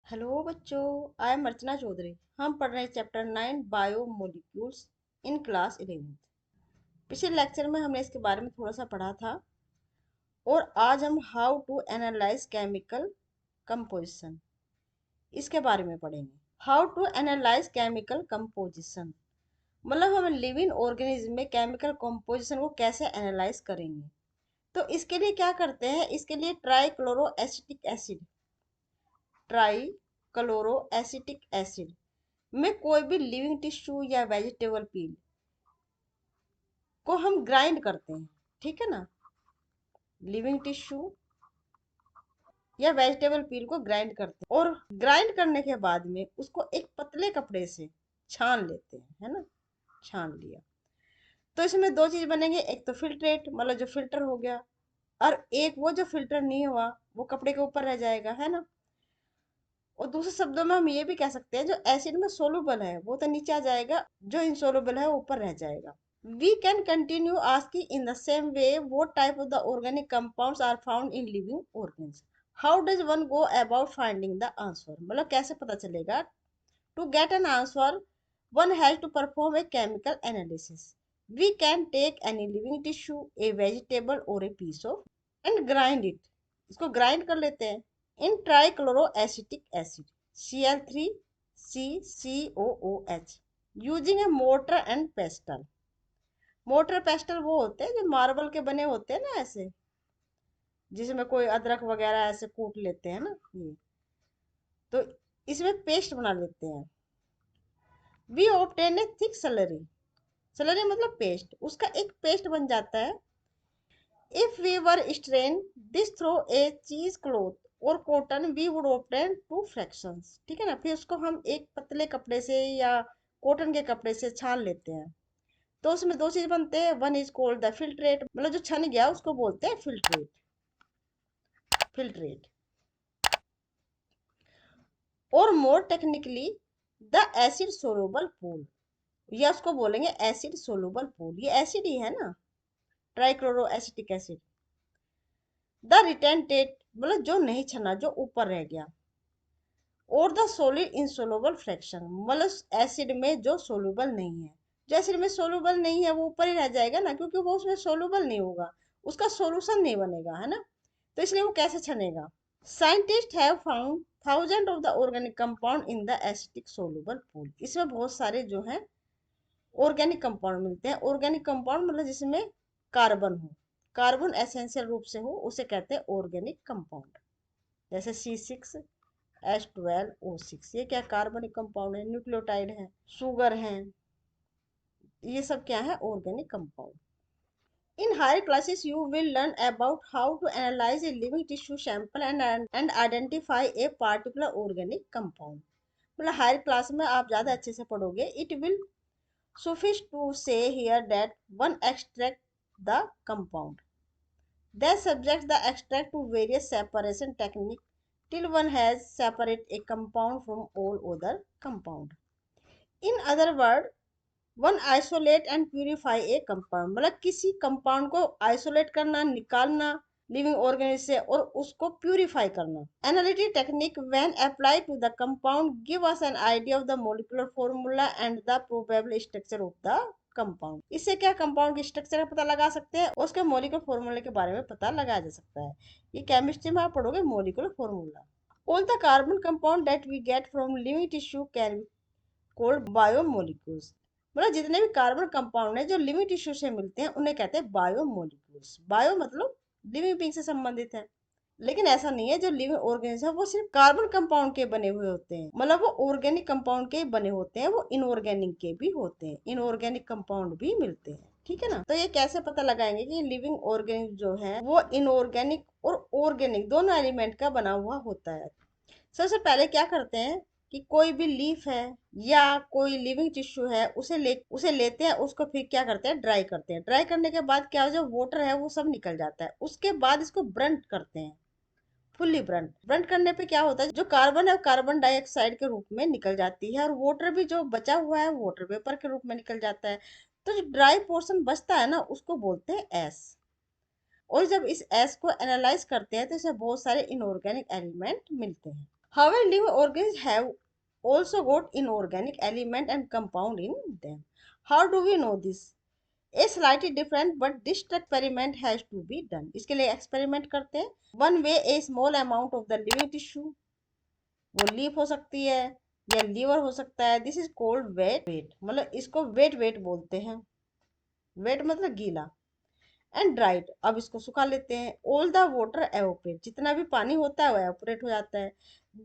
Hello बच्चों, I am अर्चना चौधरी। हम पढ़ रहे हैं chapter 9 biomolecules in class 11th। पिछले लेक्चर में हमने इसके बारे में थोड़ा सा पढ़ा था और आज हम how to analyse chemical composition इसके बारे में पढ़ेंगे। How to analyse chemical composition मतलब हम लिविंग ऑर्गेनिज्म में केमिकल कंपोजिशन को कैसे एनालाइज करेंगे। तो इसके लिए क्या करते हैं, इसके लिए trichloro acetic acid trichloro acetic acid में कोई भी लिविंग टिश्यू या वेजिटेबल पील को हम ग्राइंड करते हैं। ठीक है ना, लिविंग टिश्यू या वेजिटेबल पील को ग्राइंड करते हैं और ग्राइंड करने के बाद में उसको एक पतले कपड़े से छान लेते हैं, है ना। छान लिया तो इसमें दो चीज बनेंगे, एक तो फिल्ट्रेट मतलब जो फिल्टर हो गया, और एक वो जो फिल्टर नहीं हुआ वो कपड़े के ऊपर रह जाएगा, है ना। और दूसरे शब्दों में हम ये भी कह सकते हैं जो एसिड में सोलुबल है वो तो नीचे आ जाएगा, जो इनसोलुबल है वो ऊपर रह जाएगा। We can continue asking in the same way what type of the organic compounds are found in living organisms. How does one go about finding the answer? मतलब कैसे पता चलेगा? To get an answer, one has to perform a chemical analysis. We can take any living tissue, a vegetable or a piece of and grind it. इसको grind कर लेते हैं in trichloroacetic acid Cl3CCOOH using a mortar and pestle. Motor pastel वो होते हैं जो marble के बने होते हैं ना, ऐसे जिसमें कोई अदरक वगैरह ऐसे कूट लेते हैं ना, ये तो इसमें पेस्ट बना लेते हैं। We obtain a thick slurry, slurry मतलब पेस्ट, उसका एक पेस्ट बन जाता है। If we were strain this through a cheese cloth और cotton we would obtain two fractions. ठीक है ना, फिर उसको हम एक पतले कपड़े से या कॉटन के कपड़े से छान लेते हैं तो उसमें दो चीज बनते हैं। One is called the filtrate मतलब जो छन गया उसको बोलते हैं फिल्ट्रेट। फिल्ट्रेट और more technically the acid soluble pool, या उसको बोलेंगे एसिड सोलुबल पूल, ये एसिड ही है ना, trichloroacetic acid. The retentate मतलब जो नहीं छना, जो ऊपर रह गया, और द सोलिड इंसोलुबल फ्रैक्शन मतलब एसिड में जो सोलुबल नहीं है। जो एसिड में सोलुबल नहीं है वो ऊपर ही रह जाएगा ना, क्योंकि वो उसमें सोलुबल नहीं होगा, उसका सोल्यूशन नहीं बनेगा, है ना। तो इसलिए वो कैसे छनेगा। Scientists have found thousands of the organic compound in the acidic soluble pool. इसमें बहुत सारे जो हैं ऑर्गेनिक कंपाउंड मिलते हैं। ऑर्गेनिक कंपाउंड मतलब जिसमें कार्बन हो, कार्बन एसेंशियल रूप से हो, उसे कहते हैं ऑर्गेनिक कंपाउंड। जैसे C6H12O6, ये क्या कार्बनिक कंपाउंड है, न्यूक्लियोटाइड है, शुगर है, ये सब क्या है, organic compound. In higher classes, you will learn about how to analyze a living tissue sample and identify a particular organic compound. मतलब हायर क्लास में आप ज़्यादा अच्छे से पढ़ोगे। It will suffice to say here that one extract the compound. That subjects the extract to various separation technique till one has separate a compound from all other compound. In other words, one isolate and purify A compound मतलब किसी compound को isolate करना, निकालना living organism से और उसको purify करना। Analytic technique when apply to the compound give us an idea of the molecular formula and the probable structure of the compound. इससे क्या कंपाउंड के स्ट्रक्चर का पता लगा सकते हैं और उसके मॉलिक्यूलर फॉर्मूले के बारे में पता लगाया जा सकता है। ये केमिस्ट्री में आप पढ़ोगे molecular formula. All the carbon compound that we get from living tissue can called biomolecules. मतलब जितने भी कार्बन कंपाउंड है जो लिविंग टिश्यू से मिलते हैं उन्हें कहते हैं बायोमोलिक्यूल्स। बायो मतलब लिविंग बींग से संबंधित है। लेकिन ऐसा नहीं है जो लिविंग ऑर्गेनिज्म है वो सिर्फ कार्बन कंपाउंड के बने हुए होते हैं, मतलब वो ऑर्गेनिक कंपाउंड के बने होते हैं, वो इनऑर्गेनिक के भी होते हैं, इनऑर्गेनिक कंपाउंड भी मिलते हैं। ठीक है ना, तो ये कैसे पता लगाएंगे कि लिविंग ऑर्गेनिज्म जो है वो इनऑर्गेनिक और ऑर्गेनिक दोनों एलिमेंट का बना हुआ होता है। सबसे पहले क्या करते हैं कि कोई भी लीफ है या कोई लिविंग टिश्यू है उसे लेते हैं, उसको फिर क्या करते हैं, ड्राई करते हैं। ड्राई करने के बाद क्या जो वाटर है वो सब निकल जाता है। उसके बाद इसको ब्रंट करते हैं, फुल्ली ब्रंट। ब्रंट करने पे क्या होता है, जो कार्बन है कार्बन डाइऑक्साइड के रूप में निकल जाती है और वाटर भी जो बचा हुआ है वाटर वेपर के रूप में निकल जाता है। तो जो ड्राई पोर्शन बचता है ना उसको बोलते हैं एस। और जब इस एस को एनालाइज करते हैं तो इसमें बहुत सारे इनऑर्गेनिक एलिमेंट मिलते हैं। However, living organisms have also got inorganic element and compound in them. How do we know this? A slightly different but distinct experiment has to be done. इसके लिए एक्सपेरिमेंट करते हैं. One way a small amount of the living tissue, वो leaf हो सकती है या liver हो सकता है, this is called wet weight, मतलब इसको वेट वेट बोलते हैं. वेट मतलब गीला. एंड ड्राइड, अब इसको सुखा लेते हैं. ऑल द वाटर एवोपरेट, जितना भी पानी होता है वो एवोपरेट हो जाता है.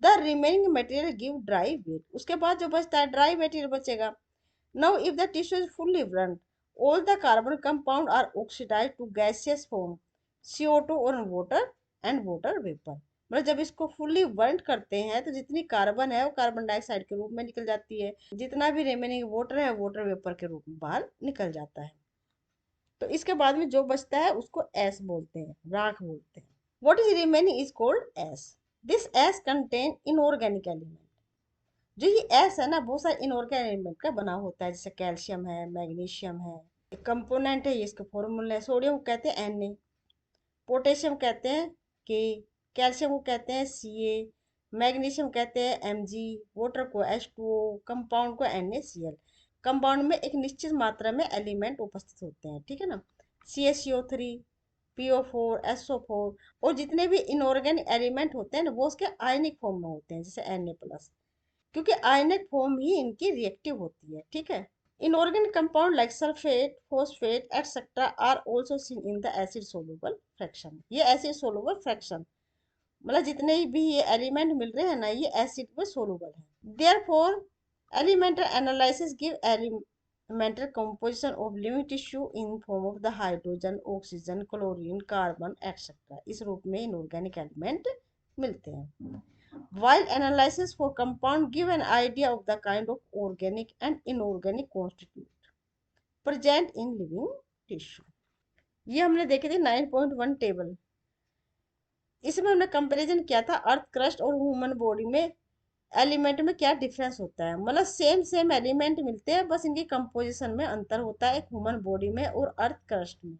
The remaining material give dry weight, उसके बाद जो बचता है ड्राई मटेरियल बचेगा. Now if the tissue is fully burned, all the carbon compound are oxidized to gaseous form, CO2 और water and water vapor. मतलब जब इसको फुल्ली बर्न करते हैं तो जितनी कार्बन है वो कार्बन डाइऑक्साइड के रूप में निकल जाती है, जितना भी रिमेनिंग वाटर है वाटर वेपर के रूप में बाहर निकल जाता है. तो इसके बाद में जो बचता है उसको एस बोलते हैं, राख बोलते हैं. What is remaining is called S. This S contain inorganic element. जो ये एस है ना बहुत सारे इनऑर्गेनिक एलिमेंट का बना होता है, जैसे कैल्शियम है, मैग्नीशियम है. एक कंपोनेंट है, ये इसके फॉर्मूला है. सोडियम को कहते हैं Na, पोटेशियम कहते हैं K, कैल्शियम को कहते हैं Ca, मैग्नीशियम कहते हैं Mg, वाटर को H2O, कंपाउंड को NaCl. कंपाउंड में एक निश्चित मात्रा में एलिमेंट उपस्थित होते हैं, ठीक है ना. CaCO3, PO4, SO4, और जितने भी इनऑर्गेनिक एलिमेंट होते हैं ना वो उसके आयनिक फॉर्म में होते हैं, जैसे Na+, क्योंकि आयनिक फॉर्म ही इनकी रिएक्टिव होती है, ठीक है. Inorganic compound like sulfate, phosphate, etc. are also seen in the acid soluble fraction. ये acid soluble fraction मतलब जितने भी ये एलिमेंट मिल रहे हैं ना ये एसिड में सोलूबल है. Therefore, elemental analysis give elemental composition of living tissue in form of the hydrogen, oxygen, chlorine, carbon, etc. इस रूप में inorganic element मिलते हैं. While analysis for compound give an idea of the kind of organic and inorganic constituent present in living tissue. ये हमने देखे थे 9.1 table. इसमें हमने कंपैरिजन किया था अर्थ क्रस्ट और ह्यूमन बॉडी में एलिमेंट में क्या डिफरेंस होता है. मतलब सेम सेम एलिमेंट मिलते हैं, बस इनकी कंपोजिशन में अंतर होता है, एक ह्यूमन बॉडी में और अर्थ क्रस्ट में.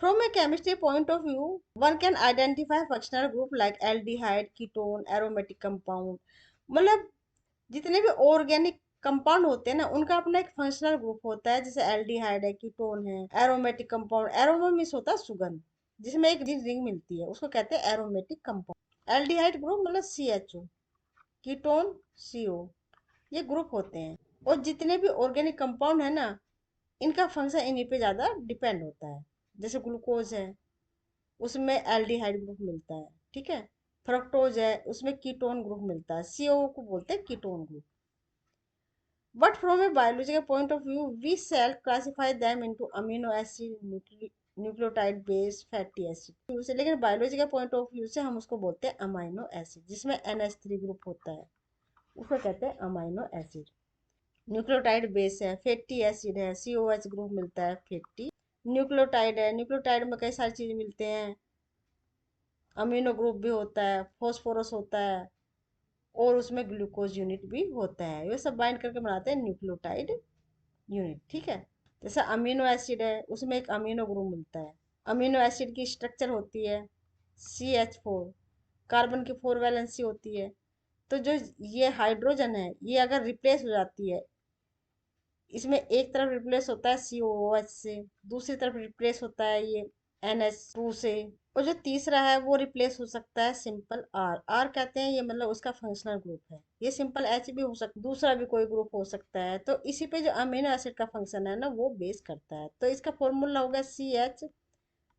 From a chemistry point of view, one can identify functional group like aldehyde, ketone, aromatic compound. मतलब जितने भी ऑर्गेनिक कंपाउंड होते हैं ना उनका अपना एक फंक्शनल ग्रुप होता है, जैसे एल्डिहाइड है, कीटोन है, एरोमेटिक कंपाउंड. एरोमा मीन्स होता है सुगंध, जिसमें एक रिंग मिलती है उसको कहते हैं एरोमेटिक कंपाउंड. एल्डिहाइड ग्रुप मतलब CHO, कीटोन CO, ये ग्रुप होते हैं. और जितने भी ऑर्गेनिक कंपाउंड है ना इनका फंक्शन इन्हीं पे ज्यादा डिपेंड होता है. जैसे ग्लूकोज है उसमें एल्डिहाइड ग्रुप मिलता है, ठीक है. फ्रक्टोज है उसमें कीटोन ग्रुप मिलता है, CO को बोलते हैं ketone group. But from a biological point of view, we shall classify them into amino acid, nucleotide base, fatty acid. लेकिन बायोलॉजिकल पॉइंट ऑफ व्यू से हम उसको बोलते हैं अमाइनो एसिड, जिसमें NH3 ग्रुप होता है उसको कहते हैं अमाइनो एसिड. न्यूक्लियोटाइड बेस है, फैटी एसिड है, COH ग्रुप मिलता है फैटी. न्यूक्लियोटाइड है, न्यूक्लियोटाइड में कई सारी चीजें मिलते हैं, अमीनो ग्रुप भी होता है, फॉस्फोरस होता है और उसमें ग्लूकोज यूनिट भी होता है. ये सब बाइंड करके बनाते हैं न्यूक्लियोटाइड यूनिट, ठीक है. जैसे अमीनो एसिड है उसमें एक अमीनो ग्रुप मिलता है. अमीनो एसिड की स्ट्रक्चर होती है CH4, कार्बन की 4 वैलेंसी होती है. तो जो ये हाइड्रोजन है ये अगर रिप्लेस हो जाती है, इसमें एक तरफ रिप्लेस होता है COOH से, दूसरी तरफ रिप्लेस होता है ये NH2 से, और जो तीसरा है वो रिप्लेस हो सकता है सिंपल R कहते हैं ये, मतलब उसका फंक्शनल ग्रुप है. ये सिंपल H भी हो सकता है, दूसरा भी कोई ग्रुप हो सकता है. तो इसी पे जो अमीनो एसिड का फंक्शन है ना वो बेस करता है. तो इसका फॉर्मूला होगा CH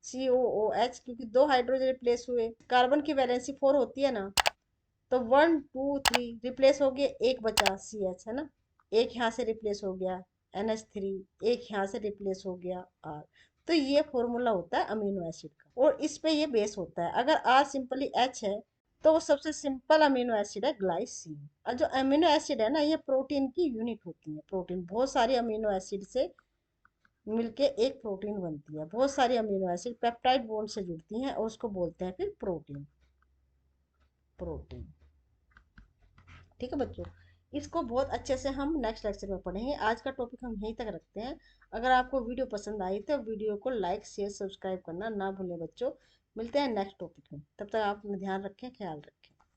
क्योंकि दो हाइड्रोजन रिप्लेस हुए, कार्बन की वैलेंसी 4 होती है ना, तो 1 2 3 रिप्लेस हो गए, एक बचा CH है ना, एक यहाँ से रिप्लेस हो गया NH3, एक यहाँ से रिप्लेस हो गया R. तो ये फॉर्मूला होता है अमीनो एसिड का और इस पे ये बेस होता है. अगर R सिंपली H है तो वो सबसे सिंपल अमीनो एसिड है ग्लाइसिन. और जो अमीनो एसिड है ना ये प्रोटीन की यूनिट होती है. प्रोटीन बहुत सारी अमीनो एसिड से मिलके एक प्रोटीन बनती है. बहुत सारी अमीनो एसिड पेप्टाइड बॉन्ड से जुड़ती हैं और उसको बोलते हैं फिर प्रोटीन. प्रोटीन, ठीक है बच्चों. इसको बहुत अच्छे से हम नेक्स्ट लेक्चर में पढ़ेंगे. आज का टॉपिक हम यहीं तक रखते हैं. अगर आपको वीडियो पसंद आई तो वीडियो को लाइक शेयर सब्सक्राइब करना ना भूलें बच्चों. मिलते हैं नेक्स्ट टॉपिक में, तब तक आप अपना ध्यान रखें, ख्याल रखें.